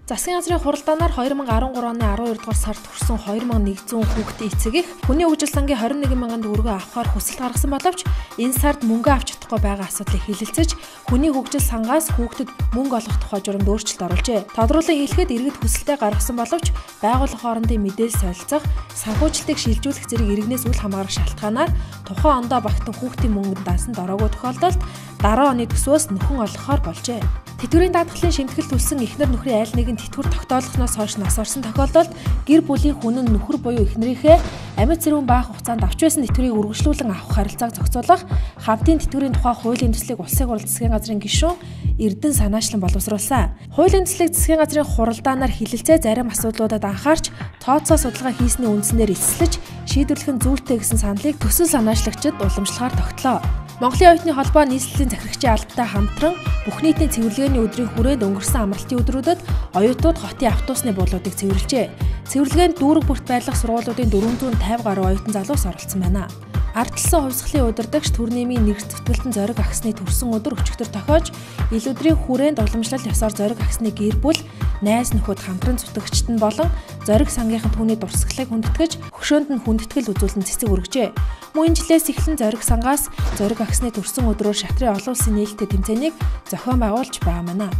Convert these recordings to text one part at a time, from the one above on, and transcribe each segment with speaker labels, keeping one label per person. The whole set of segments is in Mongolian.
Speaker 1: Засгийн газрын хуралдаанаар 2013 оны 12 дугаар сард хүрсэн 2100 хүүхдийн эцэг их хүний хөгжил сангийн 21 мянган төгрөгөө авахар хүсэлт гаргасан боловч энэ сард мөнгө авч чадахгүй байгаа асуудлыг хэлэлцэж хүний хөгжил сангаас хүүхдэд мөнгө олгох тухай журамд өөрчлөлт оруулжээ. Тодруулан хэлэхэд иргэд хүсэлтээ гаргасан боловч байгууллага хоорондын мэдээлэл солилцох, санхүүжилтийг шилжүүлэх зэрэг иргэнээс үл хамаарах шалтгаанаар тухайн ондоо багтан хүүхдийн мөнгөнд дансанд ороогүй тохиолдолд дараа оны төсвөөс нөхөн олгохоор болжээ. Тэтгэврийн даатгалын шимтгэл төлсөн эхнэр нөхрийн айл нэг нь тэтгэвэр тогтоолгохноос хойш нас орсон тохиолдолд гэр бүлийн хүн нь нөхөр буюу эхнэрийнхээ амьд зэрүүн бага хугацаанд авч байсан тэтгэврийг үргэлжлүүлэн авах харилцааг зохицуулах, хамтын тэтгэврийн тухай хуулийн төслийг Улсын хурал засгийн газрын гишүүн Эрдэнэ санаачлан боловсруулсан. Хуулийн төслийг засгийн газрын хуралдаанаар хэлэлцээ зарим асуудлуудад анхаарч тооцоо судалгаа хийсний үндснээр эцэслэж шийдвэрлэх нь зүйтэй гэсэн саналыг төсөл санаачлагчид уламжлахаар тогтлоо. Монголын оюутны холбоо нийслэлийн захирагчийн албатай хамтран бүх нийтийн цэвэрлэгээний өдрийн хүрээнд өнгөрсөн амралтын өдрүүдэд оюутнууд хотын автобусны буулуудыг цэвэрлэжээ. Цэвэрлэгээнд дүүрэг бүрт байрлах сургуулиудын 450 гаруй оюутан залуус оролцсон байна. Ардчилсан хувьсгалын удирдагч Төрнэмийн нэрс зүтгэлтэн зориг агсны төрсөн өдөр өчигдөр тохиож ил өдрийн хүрээнд уламжлалт ёсоор зориг агсны гэр бүл, найз нөхөд хамтран зүтгэгчд нь болон зориг сангийнхан түүний дурсгалыг хүндэтгэж хөшөөнд нь хүндэтгэл үзүүлэн цэцэг өргөжээ. Мөн энэ жилээс эхлэн зориг сангаас зориг агсны төрсөн өдрөөр шатрын олон улсын нээлттэй тэмцээнийг зохион байгуулж байгаа мана.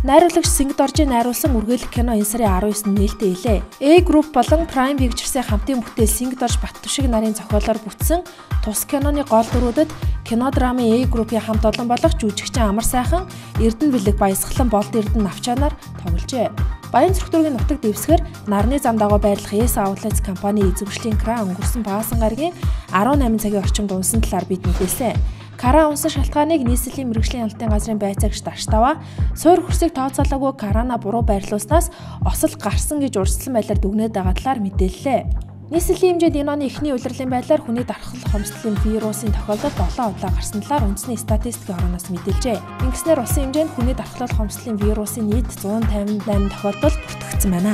Speaker 1: Найруулагч Сингд оржийн найруулсан үргэлэх кино энэ сарын 19-нд нээлттэй илээ. A Group болон Prime Pictures-ийн хамтын бүтээл Сингд орж Баттүшиг нарын зохиолоор бүтсэн тус киноны гол дүрүүдэд кино драмын A Group-ийн хамт олон болох жүжигчин Амар сайхан, Эрдэнэ бэлэг баясгалан Болд Эрдэнэ навчаанаар тогложээ. Баян зүрхдүүргийн нутаг дэвсгэр нарны зам дагуу байрлах Yes Outlets компани эзэмшлийн кран өнгөрсөн Баасан гарагийн 18 цагийн орчимд унсан талаар бид мэдээлсэн. Кран унсан шалтгааныг нийслэлийн мэргэжлийн хяналтын газрын байцаагч Таштава суур хөрсийг тооцоолоогүй крана буруу байрлуулснаас осол гарсан гэж урьдчилан байдлаар дүгнээд байгаа талаар мэдээллээ. Нийслэлийн хэмжээнд энэ оны эхний улирлын байдлаар хүний дархлал хомсдолын вирусын тохиолдол 7 удаа гарсан талаар үндэсний статистикийн орноос мэдээлжээ. Ингэснээр улсын хэмжээнд хүний дархлал хомсдолын вирусын нийт 158 тохиолдол бүртгэгдсэн байна.